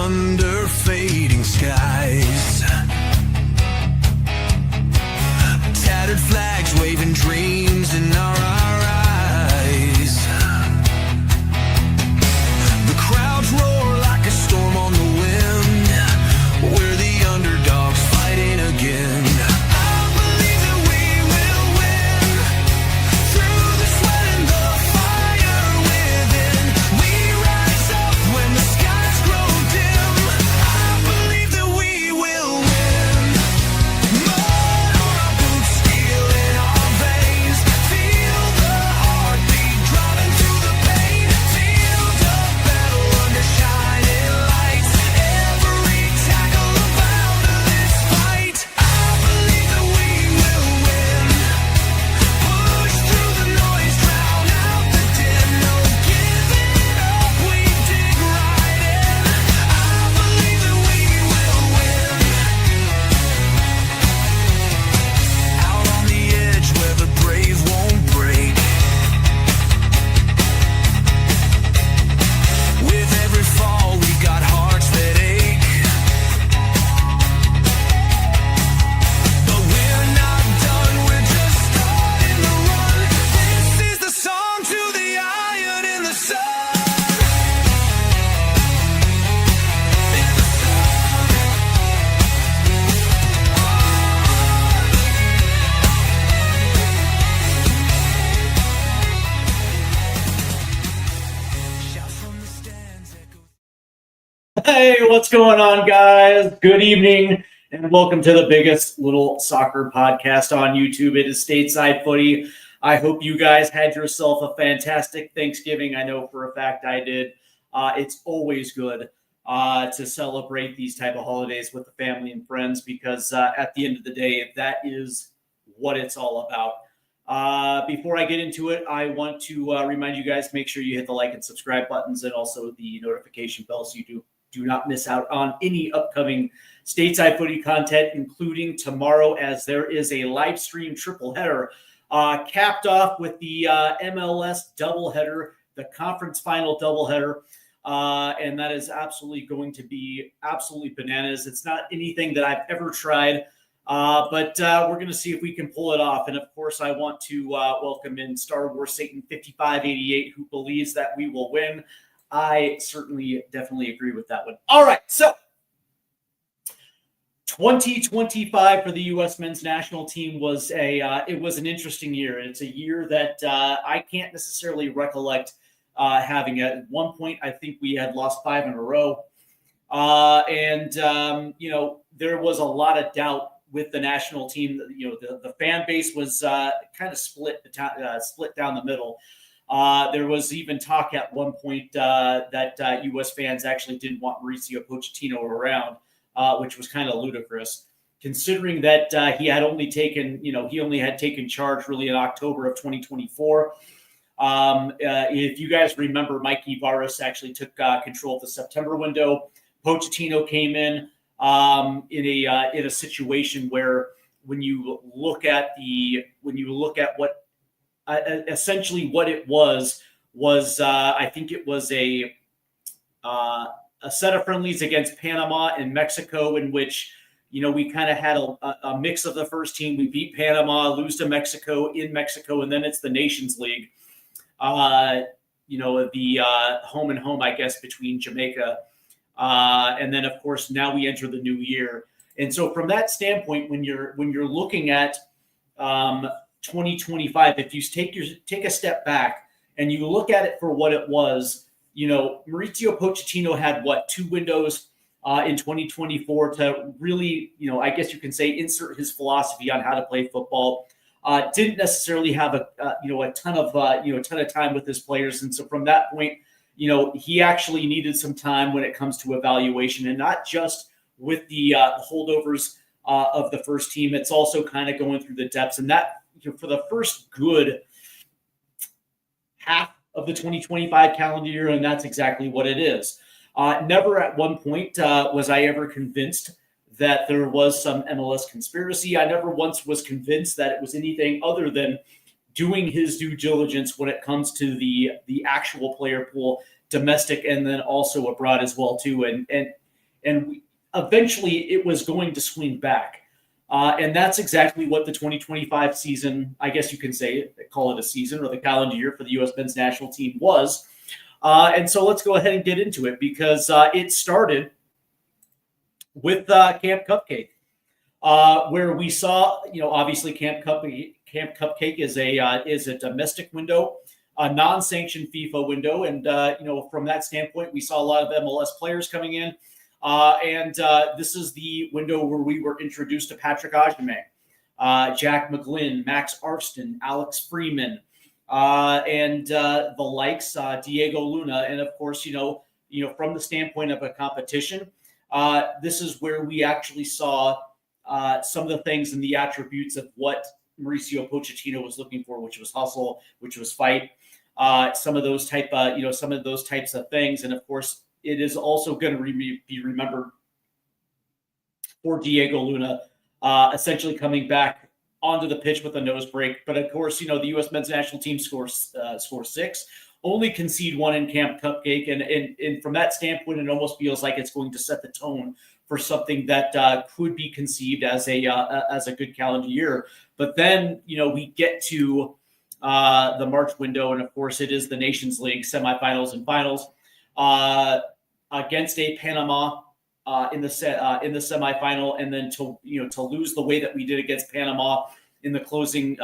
under fading skies. Tattered flags waving dreams in our eyes. The crowds roar like a storm on the wind. We're the underdogs fighting again. Hey, what's going on, guys? Good evening, and welcome to the biggest little soccer podcast on YouTube. It is Stateside Footy. I hope you guys had yourself a fantastic Thanksgiving. I know for a fact I did. It's always good to celebrate these type of holidays with the family and friends because at the end of the day, that is what it's all about. Before I get into it, I want to remind you guys, make sure you hit the like and subscribe buttons and also the notification bell so you do not miss out on any upcoming Stateside Footy content, including tomorrow, as there is a live stream triple header capped off with the MLS doubleheader, the conference final doubleheader. And that is absolutely going to be absolutely bananas. It's not anything that I've ever tried, but we're going to see if we can pull it off. And of course, I want to welcome in Star Wars Satan 5588, who believes that we will win. I certainly definitely agree with that one. All right, so 2025 for the U.S. men's national team was it was an interesting year. It's a year that I can't necessarily recollect having. At one point, I think we had lost 5 in a row. There was a lot of doubt with the national team. The fan base was kind of split down the middle. There was even talk at one point that U.S. fans actually didn't want Mauricio Pochettino around, which was kind of ludicrous, considering that he only had taken charge really in October of 2024. If you guys remember, Mike Ibarras actually took control of the September window. Pochettino came in a situation where when you look at what essentially what it was I think it was a set of friendlies against Panama and Mexico, in which we kind of had a mix of the first team. We beat Panama, lose to Mexico in Mexico, and then it's the Nations League. The home and home, I guess, between Jamaica, and then of course now we enter the new year. And so from that standpoint, when you're looking at 2025, if you take a step back and you look at it for what it was, Mauricio Pochettino had 2 windows in 2024 to really, I guess you can say, insert his philosophy on how to play football. Didn't necessarily have a ton of time with his players, and so from that point, he actually needed some time when it comes to evaluation, and not just with the holdovers of the first team. It's also kind of going through the depths, and that for the first good half of the 2025 calendar year, and that's exactly what it is. Never at one point was I ever convinced that there was some MLS conspiracy. I never once was convinced that it was anything other than doing his due diligence when it comes to the actual player pool, domestic and then also abroad as well too. And and eventually it was going to swing back. And that's exactly what the 2025 season, I guess you can say, call it a season or the calendar year for the U.S. men's national team was. And so let's go ahead and get into it, because it started with Camp Cupcake, where we saw, obviously Camp Cupcake is a domestic window, a non-sanctioned FIFA window, and from that standpoint, we saw a lot of MLS players coming in. And this is the window where we were introduced to Patrick Agyemang, Jack McGlynn, Max Arfston, Alex Freeman, and the likes, Diego Luna. And of course, from the standpoint of a competition, this is where we actually saw some of the things and the attributes of what Mauricio Pochettino was looking for, which was hustle, which was fight, some of those types of things. And of course, it is also going to be remembered for Diego Luna, essentially coming back onto the pitch with a nose break. But of course, the U.S. men's national team scores 6, only concede 1 in Camp Cupcake, and from that standpoint, it almost feels like it's going to set the tone for something that could be conceived as a good calendar year. But then, we get to the March window, and of course, it is the Nations League semifinals and finals. Against a Panama in the semifinal, and then to lose the way that we did against Panama in the closing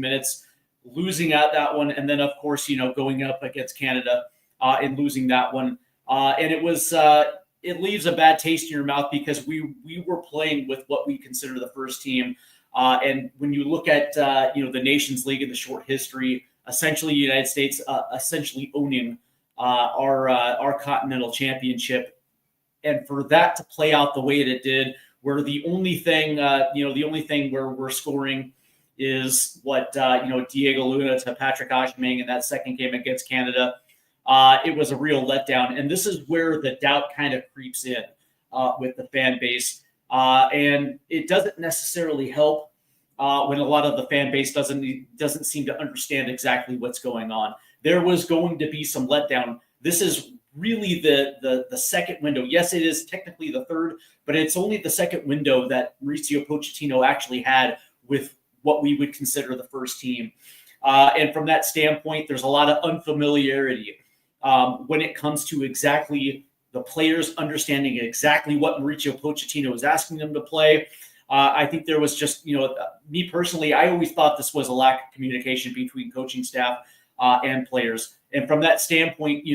minutes, losing out that one, and then of course going up against Canada and losing that one, and it leaves a bad taste in your mouth, because we were playing with what we consider the first team, and when you look at the Nations League in the short history, essentially the United States essentially owning our continental championship, and for that to play out the way that it did, where the only thing where we're scoring is what Diego Luna to Patrick Agyemang in that second game against Canada, it was a real letdown, and this is where the doubt kind of creeps in with the fan base, and it doesn't necessarily help when a lot of the fan base doesn't seem to understand exactly what's going on. There was going to be some letdown. This is really the second window. Yes, it is technically the third, but it's only the second window that Mauricio Pochettino actually had with what we would consider the first team. And from that standpoint, there's a lot of unfamiliarity when it comes to exactly the players understanding exactly what Mauricio Pochettino is asking them to play. I think there was just, me personally, I always thought this was a lack of communication between coaching staff and players. And from that standpoint,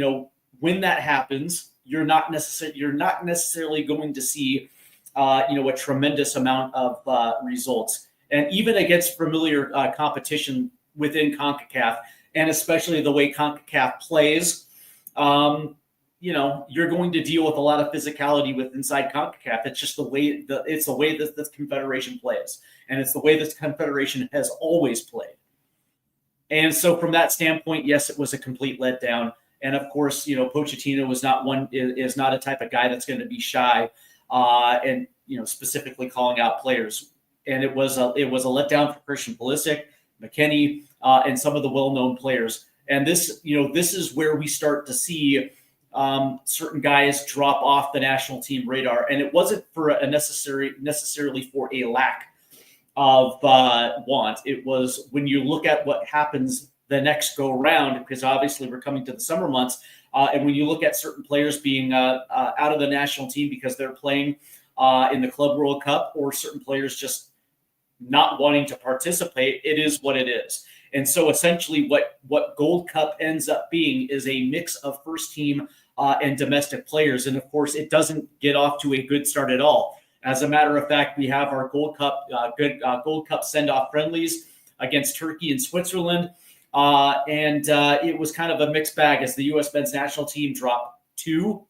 when that happens, you're not necessarily going to see, a tremendous amount of results. And even against familiar competition within CONCACAF, and especially the way CONCACAF plays, you're going to deal with a lot of physicality with inside CONCACAF. It's just the way that this confederation plays, and it's the way this confederation has always played. And so from that standpoint, yes, it was a complete letdown. And of course, Pochettino is not a type of guy that's going to be shy, and specifically calling out players. And it was a letdown for Christian Pulisic, McKennie, and some of the well-known players. And this is where we start to see certain guys drop off the national team radar. And it wasn't for necessarily for a lack of want. It was when you look at what happens the next go round, because obviously we're coming to the summer months, and when you look at certain players being out of the national team because they're playing in the Club World Cup, or certain players just not wanting to participate, it is what it is. And so essentially what Gold Cup ends up being is a mix of first team and domestic players. And of course, it doesn't get off to a good start at all. As a matter of fact, we have our Gold Cup Gold Cup send-off friendlies against Turkey and Switzerland. And it was kind of a mixed bag as the U.S. men's national team dropped 2,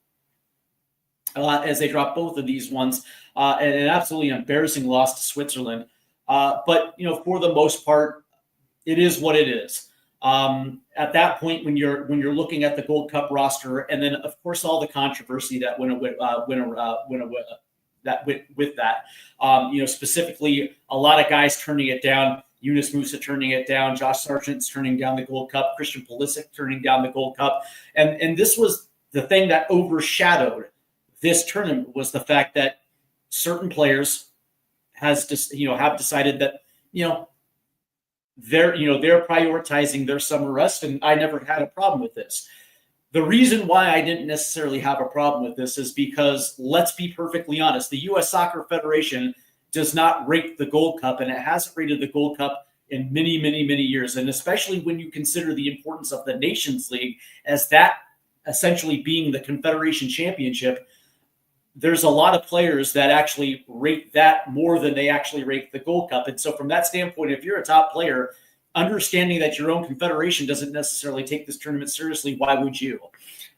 as they dropped both of these ones, and an absolutely embarrassing loss to Switzerland. But for the most part, it is what it is. At that point, when you're looking at the Gold Cup roster, and then of course all the controversy that went with that, specifically a lot of guys turning it down. Yunus Musa turning it down, Josh Sargent's turning down the Gold Cup, Christian Pulisic turning down the Gold Cup. And this was the thing that overshadowed this tournament was the fact that certain players have decided that they're prioritizing their summer rest, and I never had a problem with this. The reason why I didn't necessarily have a problem with this is because, let's be perfectly honest, the U.S. Soccer Federation does not rate the Gold Cup, and it hasn't rated the Gold Cup in many, many, many years. And especially when you consider the importance of the Nations League as that essentially being the Confederation Championship, there's a lot of players that actually rate that more than they actually rate the Gold Cup. And so from that standpoint, if you're a top player, understanding that your own confederation doesn't necessarily take this tournament seriously, why would you?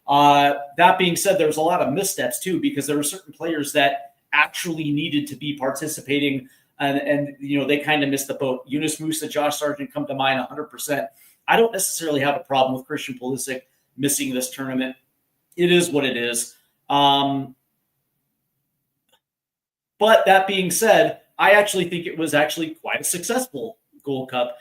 That being said, there was a lot of missteps too, because there were certain players that actually needed to be participating, and they kind of missed the boat. Yunus Musa, Josh Sargent come to mind 100%. I don't necessarily have a problem with Christian Pulisic missing this tournament. It is what it is. But that being said, I actually think it was actually quite a successful Gold Cup.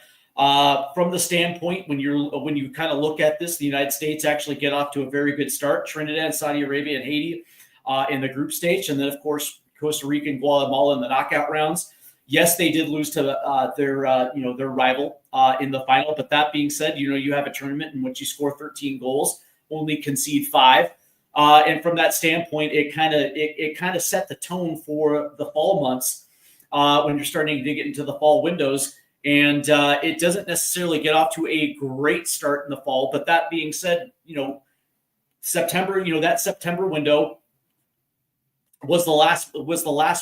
From the standpoint, when you kind of look at this, the United States actually get off to a very good start. Trinidad, Saudi Arabia, and Haiti in the group stage, and then of course Costa Rica and Guatemala in the knockout rounds. Yes, they did lose to their rival in the final. But that being said, you have a tournament in which you score 13 goals, only concede 5. And from that standpoint, it kind of set the tone for the fall months when you're starting to get into the fall windows. And it doesn't necessarily get off to a great start in the fall. But that being said, September, that September window was the last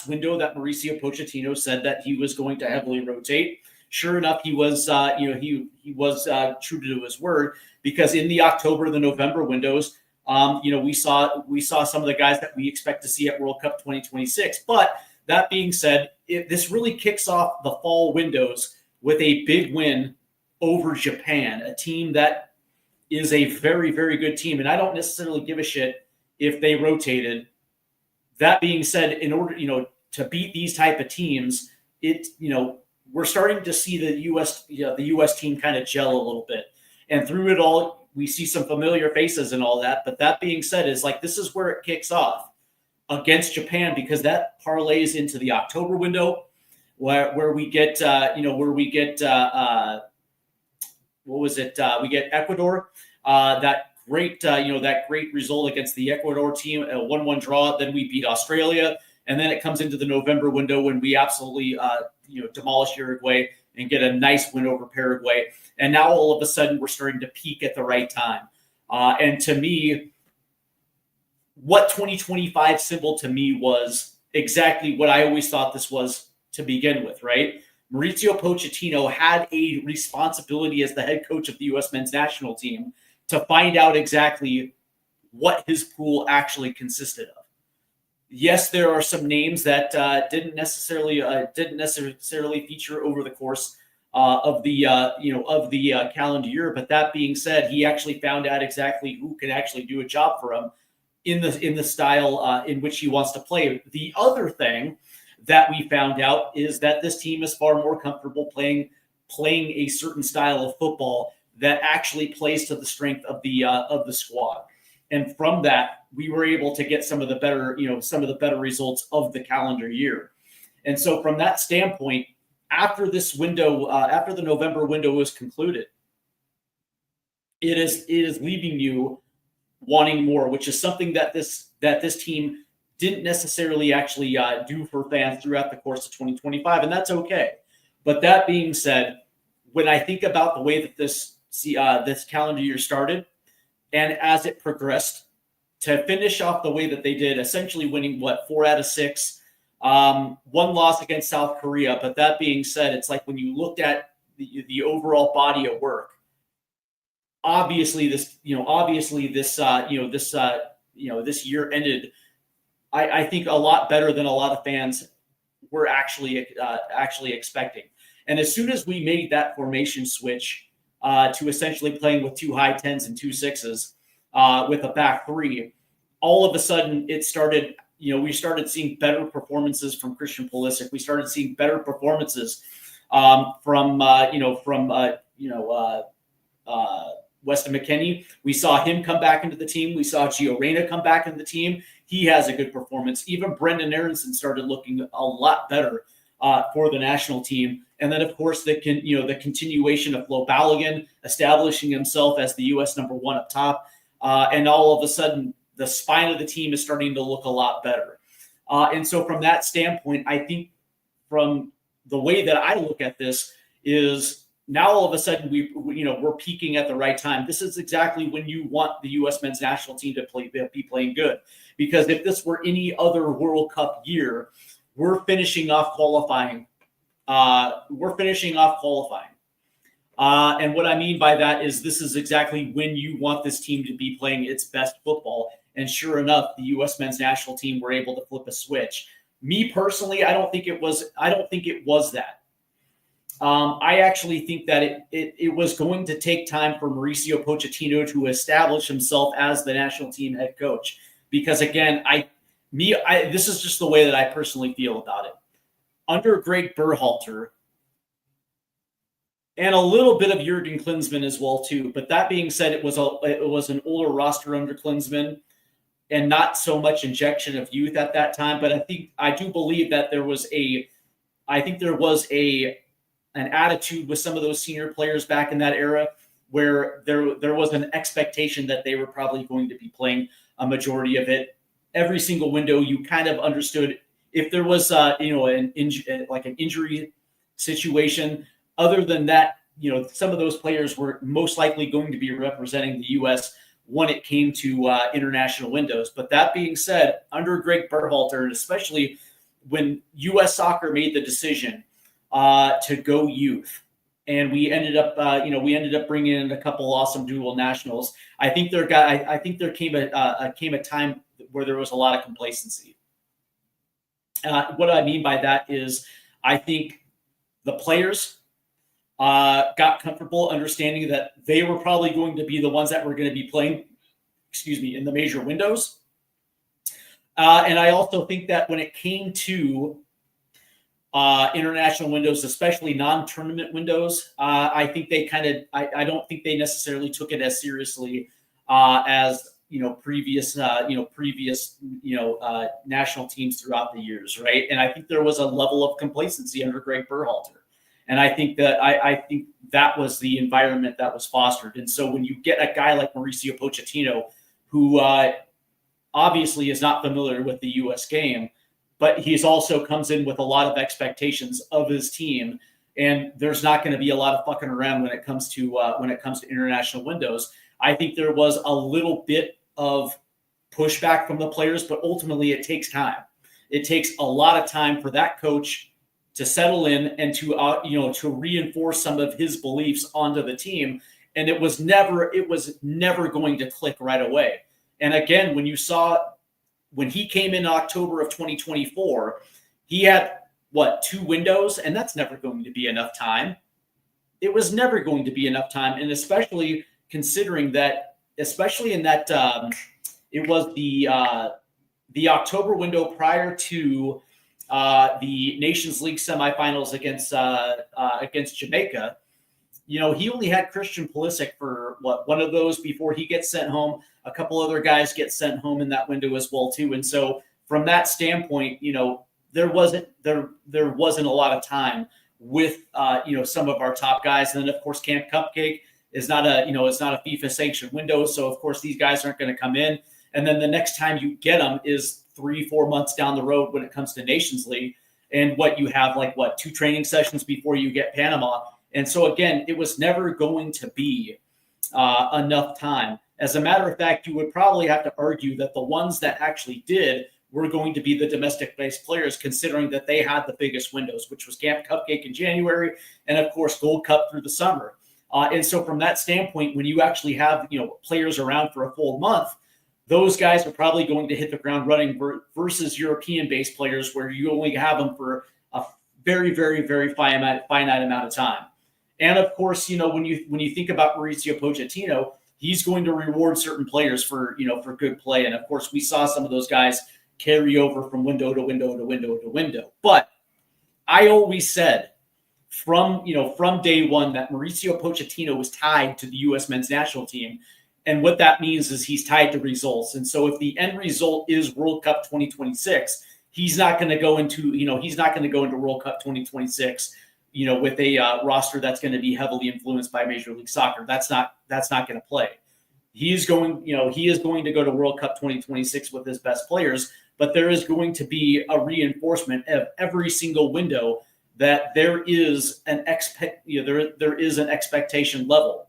window that Mauricio Pochettino said that he was going to heavily rotate. Sure enough, he was he was true to his word, because in the October, the November windows, we saw some of the guys that we expect to see at World Cup 2026. But that being said, this really kicks off the fall windows with a big win over Japan, a team that is a very, very good team. And I don't necessarily give a shit if they rotated. That being said, in order, to beat these type of teams, we're starting to see the U.S. team kind of gel a little bit. And through it all, we see some familiar faces and all that. But that being said, this is where it kicks off against Japan, because that parlays into the October window, where we get we get Ecuador, that great result against the Ecuador team, a 1-1 draw. Then we beat Australia, and then it comes into the November window when we absolutely demolish Uruguay and get a nice win over Paraguay. And now all of a sudden we're starting to peak at the right time. And to me, what 2025 symbol to me was exactly what I always thought this was to begin with, right? Mauricio Pochettino had a responsibility as the head coach of the U.S. men's national team to find out exactly what his pool actually consisted of. Yes, there are some names that didn't necessarily feature over the course of the calendar year. But that being said, he actually found out exactly who can actually do a job for him in the style in which he wants to play. The other thing that we found out is that this team is far more comfortable playing a certain style of football that actually plays to the strength of the squad. And from that, we were able to get some of the better results of the calendar year. And so from that standpoint, after this window, after the November window was concluded, it is leaving you wanting more, which is something that this team didn't necessarily actually do for fans throughout the course of 2025, and that's okay. But that being said, when I think about the way that this calendar year started, and as it progressed, to finish off the way that they did, essentially winning 4 out of 6, one loss against South Korea. But that being said, it's like when you looked at the overall body of work, this year ended, I think, a lot better than a lot of fans were actually expecting. And as soon as we made that formation switch to essentially playing with 2 high 10s and 2 6s with a back 3, all of a sudden it started. We started seeing better performances from Christian Pulisic. We started seeing better performances from Weston McKennie, we saw him come back into the team. We saw Gio Reyna come back into the team. He has a good performance. Even Brendan Aronson started looking a lot better for the national team. And then, of course, the continuation of Flo Balogun establishing himself as the U.S. #1 up top. And all of a sudden, the spine of the team is starting to look a lot better. And so from that standpoint, I think from the way that I look at this is now all of a sudden we're peaking at the right time. This is exactly when you want the U.S. men's national team to be playing good. Because if this were any other World Cup year, we're finishing off qualifying. And what I mean by that is this is exactly when you want this team to be playing its best football. And sure enough, the U.S. men's national team were able to flip a switch. Me personally, I don't think it was that. I actually think that it was going to take time for Mauricio Pochettino to establish himself as the national team head coach. Because again, this is just the way that I personally feel about it. Under Greg Berhalter, and a little bit of Jurgen Klinsmann as well too. But that being said, it was an older roster under Klinsmann, and not so much injection of youth at that time. But I do believe that there was an attitude with some of those senior players back in that era where there was an expectation that they were probably going to be playing a majority of it. Every single window, you kind of understood if there was an injury situation. Other than that, some of those players were most likely going to be representing the U.S. when it came to international windows. But that being said, under Greg Berhalter, and especially when U.S. Soccer made the decision to go youth, and we ended up bringing in a couple awesome dual nationals. I think there came a time where there was a lot of complacency. What I mean by that is, I think the players got comfortable understanding that they were probably going to be the ones that were going to be playing, in the major windows. And I also think that when it came to international windows, especially non-tournament windows, I think they I don't think they necessarily took it as seriously as previous national teams throughout the years, right? And I think there was a level of complacency under Greg Berhalter, and I think that was the environment that was fostered. And so when you get a guy like Mauricio Pochettino, who obviously is not familiar with the U.S. game, but he's also comes in with a lot of expectations of his team, and there's not going to be a lot of fucking around when it comes to international windows. I think there was a little bit of pushback from the players, but ultimately it takes time. It takes a lot of time for that coach to settle in and to reinforce some of his beliefs onto the team. And it was never going to click right away. And again, when he came in October of 2024, he had 2 windows, and that's never going to be enough time. It was never going to be enough time. And especially considering that, it was the October window prior to the Nations League semifinals against Jamaica. He only had Christian Pulisic for one of those before he gets sent home. A couple other guys get sent home in that window as well too. And so from that standpoint, there wasn't a lot of time with some of our top guys. And then of course Camp Cupcake is not a FIFA sanctioned window, so of course these guys aren't going to come in. And then the next time you get them is 3-4 months down the road when it comes to Nations League, and you have 2 training sessions before you get Panama. And so again, it was never going to be enough time. As a matter of fact, you would probably have to argue that the ones that actually did were going to be the domestic-based players, considering that they had the biggest windows, which was Camp Cupcake in January, and of course Gold Cup through the summer. And so from that standpoint, when you actually have players around for a full month, those guys are probably going to hit the ground running versus European-based players, where you only have them for a very, very, very finite amount of time. And of course, when you think about Mauricio Pochettino, he's going to reward certain players for good play. And of course, we saw some of those guys carry over from window to window to window to window. But I always said, from day one that Mauricio Pochettino was tied to the U.S. men's national team. And what that means is he's tied to results. And so if the end result is World Cup 2026, he's not going to go into World Cup 2026, with a roster that's going to be heavily influenced by Major League Soccer. That's not going to play. He is going to go to World Cup 2026 with his best players, but there is going to be a reinforcement of every single window that there is an expectation level.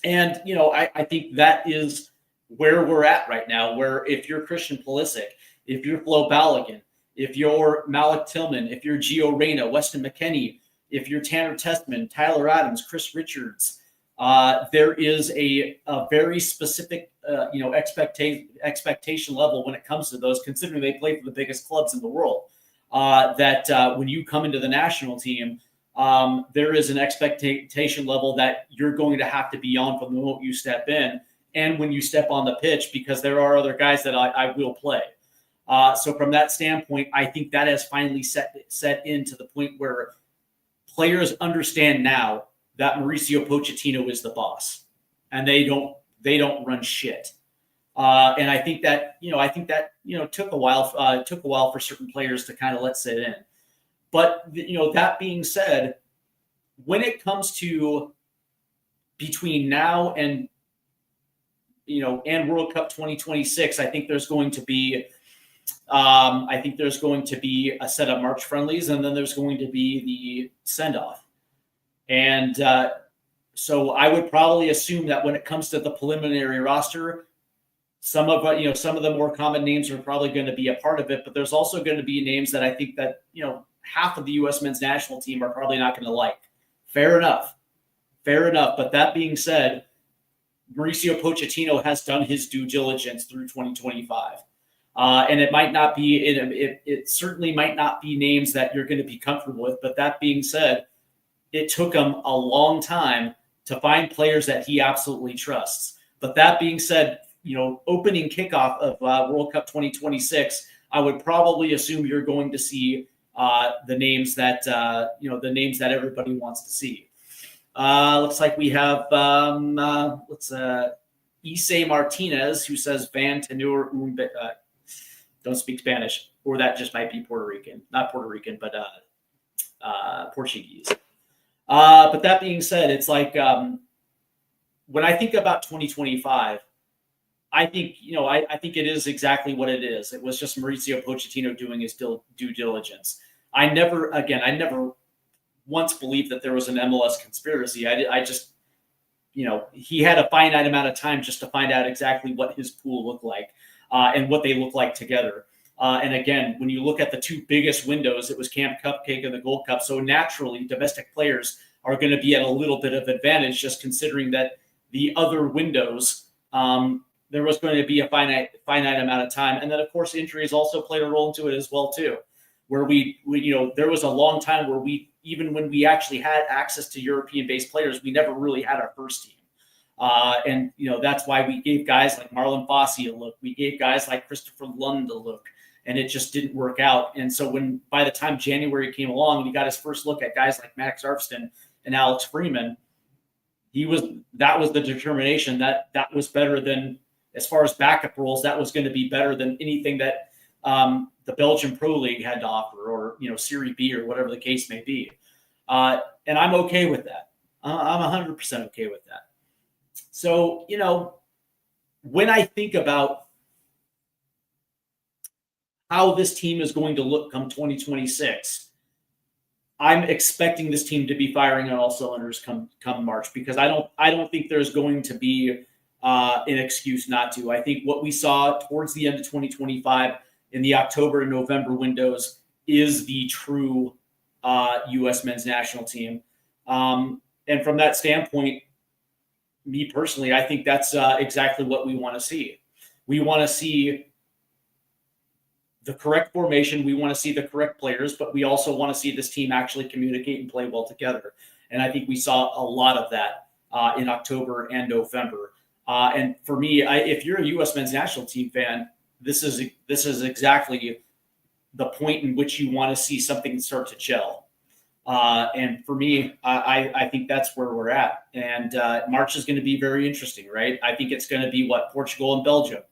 And, I think that is where we're at right now, where if you're Christian Pulisic, if you're Flo Balogun, if you're Malik Tillman, if you're Gio Reyna, Weston McKennie, if you're Tanner Testman, Tyler Adams, Chris Richards, there is a very specific, expectation level when it comes to those, considering they play for the biggest clubs in the world, that when you come into the national team, there is an expectation level that you're going to have to be on from the moment you step in and when you step on the pitch, because there are other guys that I will play. So from that standpoint, I think that has finally set into the point where players understand now that Mauricio Pochettino is the boss, and they don't run shit. And I think that took a while for certain players to kind of let sit in. But that being said, when it comes to between now and World Cup 2026, I think there's going to be a set of March friendlies, and then there's going to be the send off. And so I would probably assume that when it comes to the preliminary roster, some of the more common names are probably going to be a part of it, but there's also going to be names that I think that half of the U.S. men's national team are probably not going to like. Fair enough. But that being said, Mauricio Pochettino has done his due diligence through 2025. And it might not be, it certainly might not be names that you're going to be comfortable with. But that being said, it took him a long time to find players that he absolutely trusts. But that being said, opening kickoff of World Cup 2026, I would probably assume you're going to see the names that everybody wants to see. Looks like we have Issei Martinez, who says Van Tenur don't speak Spanish, or that just might be Puerto Rican, not Puerto Rican, but Portuguese. But that being said, it's like when I think about 2025, I think it is exactly what it is. It was just Mauricio Pochettino doing his due diligence. I never once believed that there was an MLS conspiracy. I just, he had a finite amount of time just to find out exactly what his pool looked like and what they look like together. And again, when you look at the two biggest windows, it was Camp Cupcake and the Gold Cup. So naturally, domestic players are going to be at a little bit of advantage, just considering that the other windows, there was going to be a finite amount of time. And then, of course, injuries also played a role into it as well, too, where we there was a long time where even when we actually had access to European-based players, we never really had our first team. And that's why we gave guys like Marlon Fossey a look. We gave guys like Christopher Lund a look, and it just didn't work out. And so by the time January came along and he got his first look at guys like Max Arfston and Alex Freeman, that was the determination that was better than, as far as backup roles, that was going to be better than anything that the Belgian Pro League had to offer, or Serie B, or whatever the case may be. And I'm okay with that. I'm 100% okay with that. So, when I think about how this team is going to look come 2026, I'm expecting this team to be firing on all cylinders come March, because I don't think there's going to be an excuse not to. I think what we saw towards the end of 2025 in the October and November windows is the true U.S. men's national team. And from that standpoint, me personally, I think that's exactly what we want to see. We want to see the correct formation. We want to see the correct players, but we also want to see this team actually communicate and play well together. And I think we saw a lot of that in October and November. And for me, if you're a U.S. men's national team fan, this is exactly the point in which you want to see something start to gel. And for me, I think that's where we're at. And March is going to be very interesting, right? I think it's going to be Portugal and Belgium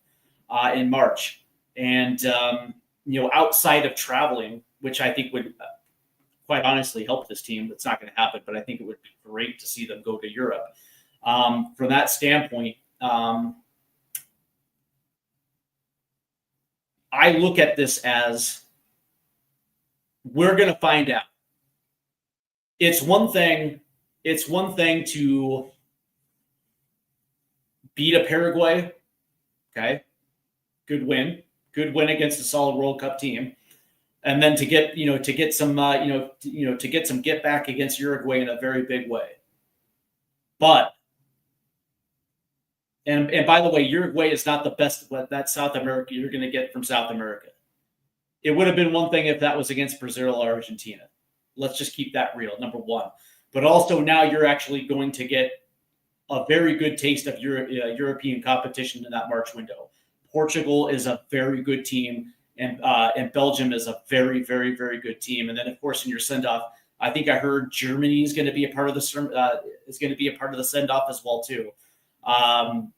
in March. And, outside of traveling, which I think would quite honestly help this team, it's not going to happen, but I think it would be great to see them go to Europe. From that standpoint, I look at this as we're going to find out. It's one thing to beat a Paraguay. Okay. Good win against a solid World Cup team. And then to get some get back against Uruguay in a very big way. But and by the way, Uruguay is not the best that South America you're going to get from South America. It would have been one thing if that was against Brazil or Argentina. Let's just keep that real, number one. But also now you're actually going to get a very good taste of European competition in that March window. Portugal is a very good team, and Belgium is a very, very, very good team. And then, of course, in your send-off, I think I heard Germany is going to be a part of the send-off as well too. And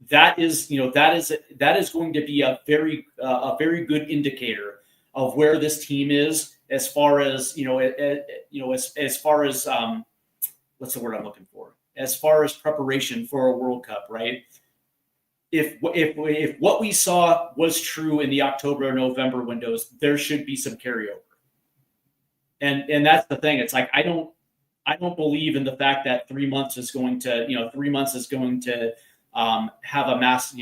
that is going to be a very good indicator of where this team is as far as as far as what's the word I'm looking for? As far as preparation for a World Cup, right? If what we saw was true in the October or November windows, there should be some carryover. And that's the thing. It's like I don't believe in the fact that 3 months is going to have a mass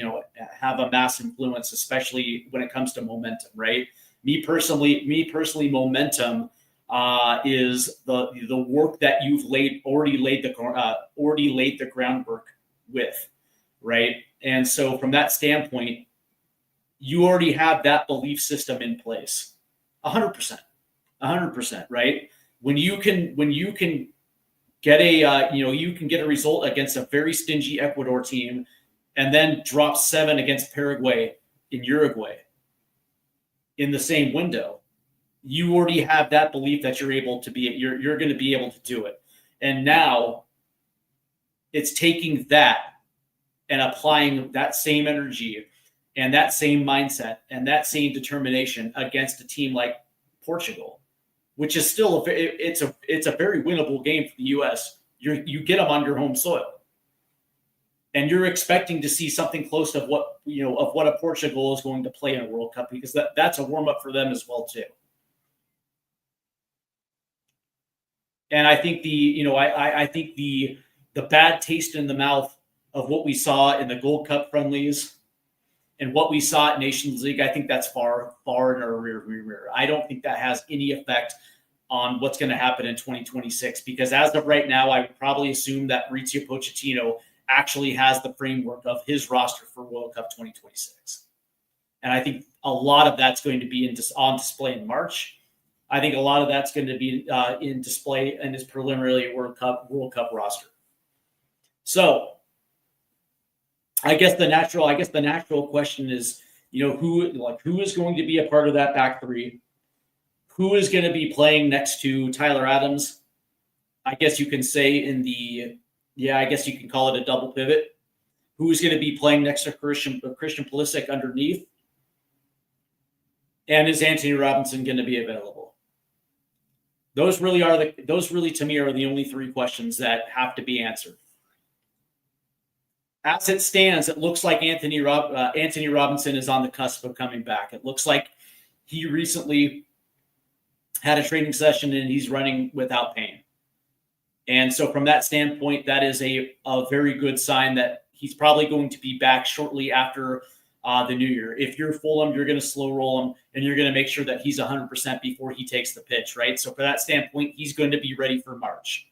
influence, especially when it comes to momentum, right? Me personally, momentum is the work that you've already laid the groundwork with, right? And so from that standpoint, you already have that belief system in place, 100%, right? When you can get a result against a very stingy Ecuador team, and then drop 7 against Paraguay in Uruguay in the same window, you already have that belief that you're going to be able to do it. And now it's taking that and applying that same energy and that same mindset and that same determination against a team like Portugal, which is still it's a very winnable game for the U.S. You get them on your home soil, and you're expecting to see something close to what a Portugal is going to play in a World Cup, because that's a warm up for them as well too. And I think the bad taste in the mouth of what we saw in the Gold Cup friendlies and what we saw at Nations League, I think that's far, far in our rear mirror. I don't think that has any effect on what's going to happen in 2026, because as of right now, I would probably assume that Mauricio Pochettino actually has the framework of his roster for World Cup 2026. And I think a lot of that's going to be on display in March. I think a lot of that's going to be in display in his preliminary World Cup roster. So I guess the natural question is, who is going to be a part of that back three? Who is going to be playing next to Tyler Adams? I guess you can say I guess you can call it a double pivot. Who is going to be playing next to Christian Pulisic underneath? And is Anthony Robinson going to be available? Those really to me are the only 3 questions that have to be answered. As it stands, it looks like Anthony Robinson is on the cusp of coming back. It looks like he recently had a training session and he's running without pain. And so from that standpoint, that is a very good sign that he's probably going to be back shortly after the new year. If you're Fulham, you're going to slow roll him and you're going to make sure that he's 100% before he takes the pitch, right? So for that standpoint, he's going to be ready for March.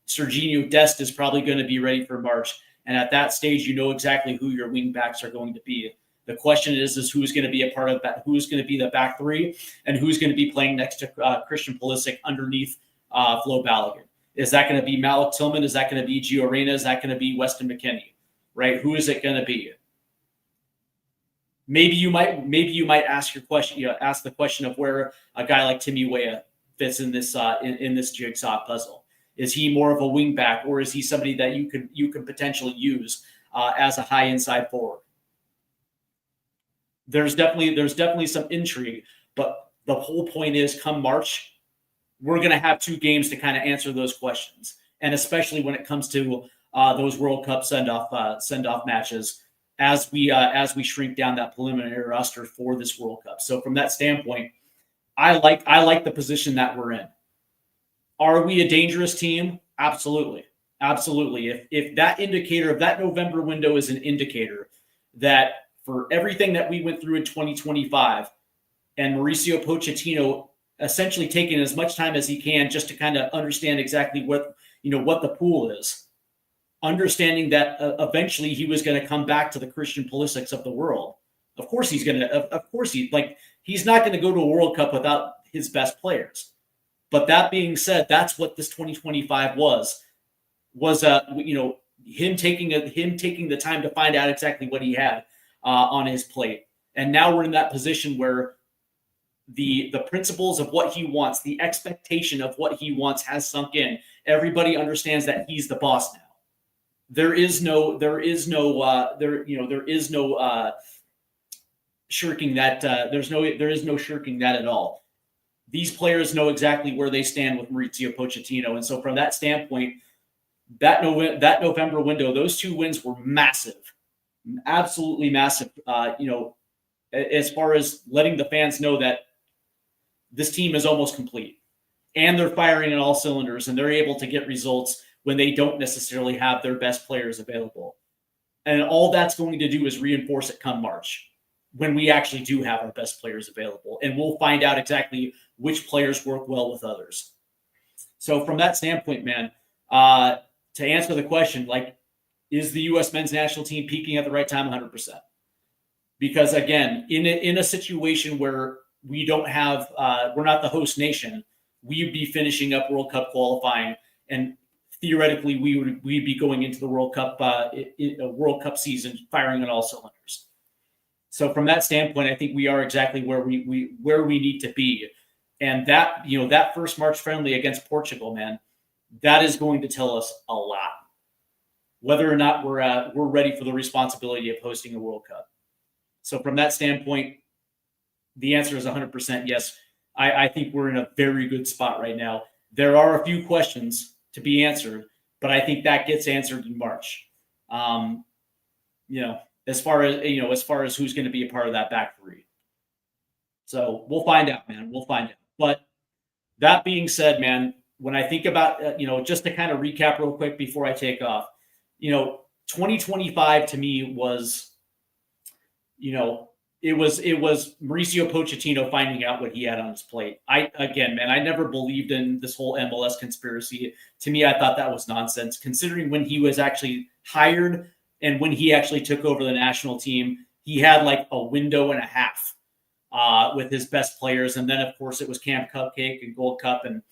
Serginho Dest is probably going to be ready for March. And at that stage, you know exactly who your wing backs are going to be. The question is who's going to be a part of that? Who's going to be the back three, and who's going to be playing next to Christian Pulisic underneath Flo Balogun? Is that going to be Malik Tillman? Is that going to be Gio Reyna? Is that going to be Weston McKennie? Right? Who is it going to be? Maybe you might ask the question of where a guy like Timmy Weah fits in this in this jigsaw puzzle. Is he more of a wing back, or is he somebody that you could potentially use as a high inside forward? There's definitely some intrigue, but the whole point is, come March, we're going to have 2 games to kind of answer those questions, and especially when it comes to those World Cup send off matches as we shrink down that preliminary roster for this World Cup. So from that standpoint, I like the position that we're in. Are we a dangerous team? Absolutely. Absolutely. If that indicator of that November window is an indicator that for everything that we went through in 2025 and Mauricio Pochettino essentially taking as much time as he can just to kind of understand exactly what the pool is, understanding that eventually he was going to come back to the Christian Pulisic's of the world. Of course he's not going to go to a World Cup without his best players. But that being said, that's what this 2025 was him taking the time to find out exactly what he had on his plate. And now we're in that position where the principles of what he wants, the expectation of what he wants has sunk in. Everybody understands that he's the boss now. There is no shirking that. There is no shirking that at all. These players know exactly where they stand with Mauricio Pochettino, and so from that standpoint, that November window, those 2 wins were massive, absolutely massive. As far as letting the fans know that this team is almost complete, and they're firing on all cylinders, and they're able to get results when they don't necessarily have their best players available. And all that's going to do is reinforce it come March, when we actually do have our best players available. And we'll find out exactly which players work well with others. So from that standpoint, man, to answer the question, is the U.S. men's national team peaking at the right time? 100%. Because again, in a situation where we don't have, we're not the host nation, we'd be finishing up World Cup qualifying, and theoretically we'd be going into the World Cup season firing on all cylinders. So from that standpoint, I think we are exactly where we need to be. And that first March friendly against Portugal, man, that is going to tell us a lot, whether or not we're ready for the responsibility of hosting a World Cup. So from that standpoint, the answer is 100% yes. I think we're in a very good spot right now. There are a few questions to be answered, but I think that gets answered in March. As far as who's going to be a part of that back 3. So we'll find out, man. We'll find out. But that being said, man, when I think about, just to kind of recap real quick before I take off, 2025 to me was, it was Mauricio Pochettino finding out what he had on his plate. I never believed in this whole MLS conspiracy. To me, I thought that was nonsense, considering when he was actually hired and when he actually took over the national team, he had like a window and a half with his best players. And then of course it was Camp Cupcake and Gold Cup. And,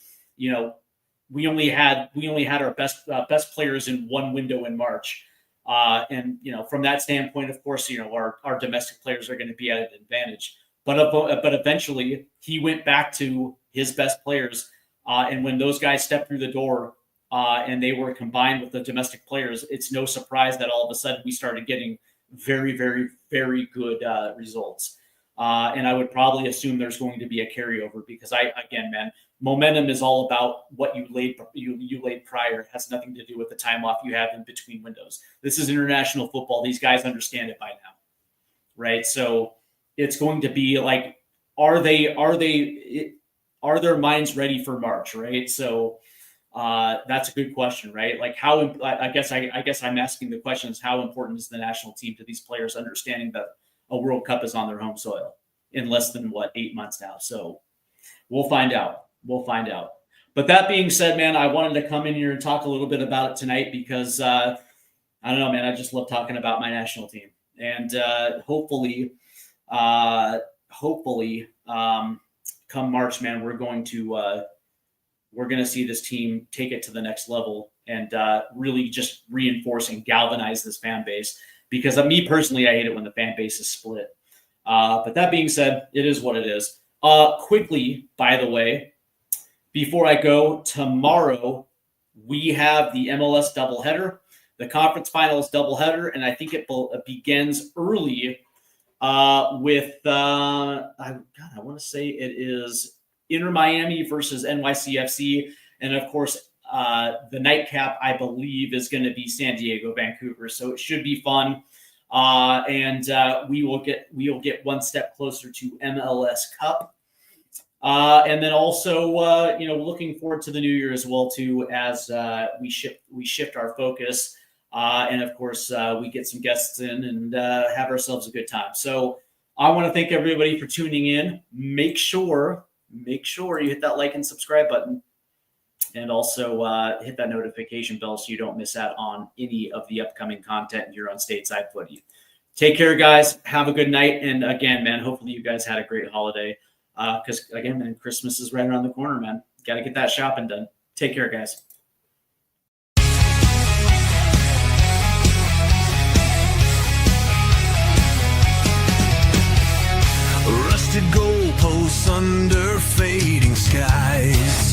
we only had our best players in one window in March. And from that standpoint, of course, our domestic players are going to be at an advantage. But eventually, he went back to his best players, and when those guys stepped through the door, and they were combined with the domestic players, it's no surprise that all of a sudden we started getting very, very, very good results. And I would probably assume there's going to be a carryover because momentum is all about what you laid prior. It has nothing to do with the time off you have in between windows. This is international football. These guys understand it by now, right? So it's going to be like, are their minds ready for March, right? So that's a good question, right? Like I guess I'm asking the question is how important is the national team to these players understanding that a World Cup is on their home soil in less than 8 months now. So we'll find out. But that being said, man, I wanted to come in here and talk a little bit about it tonight because I don't know, man, I just love talking about my national team. And hopefully, come March, man, we're going to see this team take it to the next level and really just reinforce and galvanize this fan base. Because me personally, I hate it when the fan base is split. But that being said, it is what it is. Quickly, by the way, before I go, tomorrow we have the MLS doubleheader, the conference finals doubleheader, and I think it begins early with I want to say it is Inter Miami versus NYCFC, and of course the nightcap I believe is going to be San Diego Vancouver. So it should be fun, and we will get one step closer to MLS Cup. And then also, looking forward to the new year as well too, as we shift our focus, and of course we get some guests in and have ourselves a good time. So I want to thank everybody for tuning in. Make sure you hit that like and subscribe button, and also hit that notification bell so you don't miss out on any of the upcoming content here on Stateside Footy. Take care, guys. Have a good night, and again, man, hopefully you guys had a great holiday. Because again, man, Christmas is right around the corner, man. Got to get that shopping done. Take care, guys. Rusted goalposts under fading skies.